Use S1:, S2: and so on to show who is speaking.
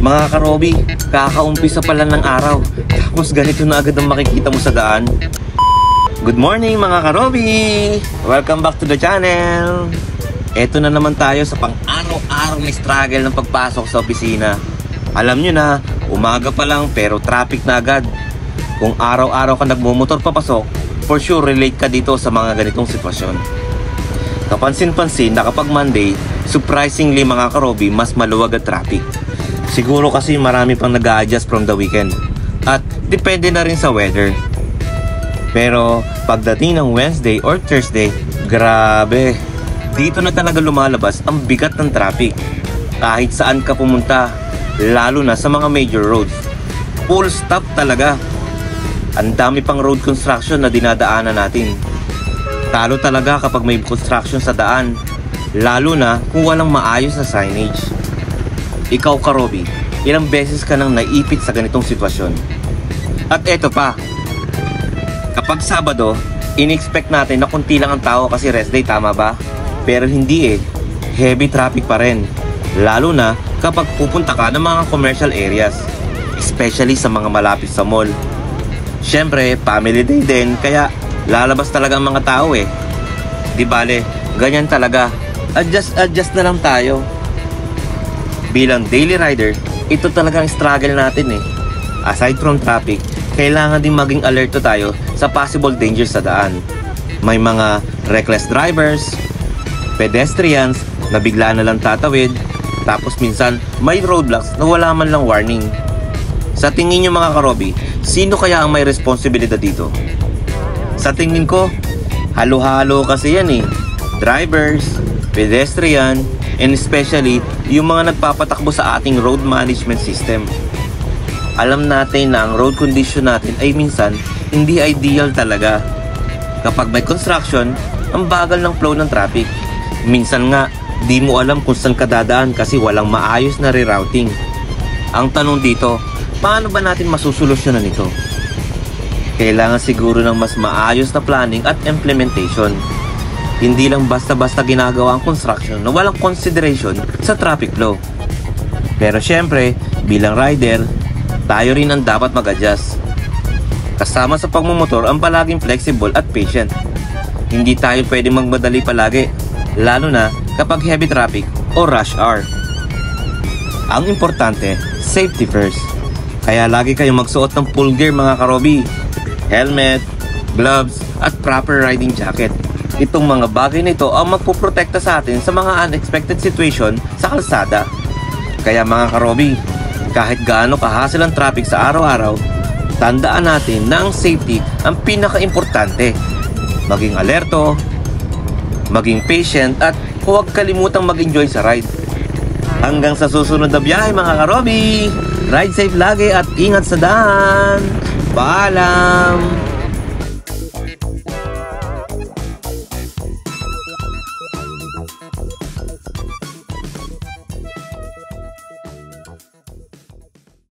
S1: Mga karobi, kakaumpisa pa lang ng araw, tapos ganito na agad ang makikita mo sa daan. Good morning mga karobi! Welcome back to the channel! Eto na naman tayo sa pang-araw-araw na struggle ng pagpasok sa opisina. Alam nyo na, umaga pa lang pero traffic na agad. Kung araw-araw ka nagmumotor papasok, for sure relate ka dito sa mga ganitong sitwasyon. Kapansin-pansin na kapag Monday, surprisingly mga karobi, mas maluwag at traffic. Siguro kasi marami pang nag-a-adjust from the weekend. At depende na rin sa weather. Pero pagdating ng Wednesday or Thursday, grabe. Dito na talaga lumalabas ang bigat ng traffic. Kahit saan ka pumunta, lalo na sa mga major roads. Full stop talaga. Ang dami pang road construction na dinadaanan natin. Talo talaga kapag may construction sa daan, lalo na kung walang maayos na signage. Ikaw karobi, ilang beses ka nang naipit sa ganitong sitwasyon? At eto pa, kapag Sabado, in-expect natin na kunti lang ang tao kasi rest day, tama ba? Pero hindi heavy traffic pa rin. Lalo na kapag pupunta ka ng mga commercial areas, especially sa mga malapit sa mall. Syempre, family day din, kaya lalabas talaga ang mga tao Di bale, ganyan talaga. Adjust na lang tayo. Bilang daily rider, ito talagang struggle natin Aside from traffic, kailangan din maging alerto tayo sa possible dangers sa daan. May mga reckless drivers, pedestrians na bigla na lang tatawid, tapos minsan may roadblocks na wala man lang warning. Sa tingin nyo mga karobi, sino kaya ang may responsibilidad dito? Sa tingin ko, halo-halo kasi yan Drivers, pedestrian, and especially yung mga nagpapatakbo sa ating road management system. Alam natin na ang road condition natin ay minsan hindi ideal talaga. Kapag may construction, ang bagal ng flow ng traffic. Minsan nga, di mo alam kung saan ka dadaan kasi walang maayos na rerouting. Ang tanong dito, paano ba natin masusolusyonan ito? Kailangan siguro ng mas maayos na planning at implementation. Hindi lang basta-basta ginagawa ang construction na walang consideration sa traffic flow. Pero syempre, bilang rider, tayo rin ang dapat mag-adjust. Kasama sa pagmumotor ang palaging flexible at patient. Hindi tayo pwedeng magmadali palagi, lalo na kapag heavy traffic o rush hour. Ang importante, safety first. Kaya lagi kayong magsuot ng full gear mga karobi. Helmet, gloves, at proper riding jacket. Itong mga bagay na ito ang magpuprotekta sa atin sa mga unexpected situation sa kalsada. Kaya mga karobi, kahit gaano kahassle ang traffic sa araw-araw, tandaan natin na ang safety ang pinaka-importante. Maging alerto, maging patient, at huwag kalimutang mag-enjoy sa ride. Hanggang sa susunod na biyahe mga karobi, ride safe lagi at ingat sa daan. Paalam!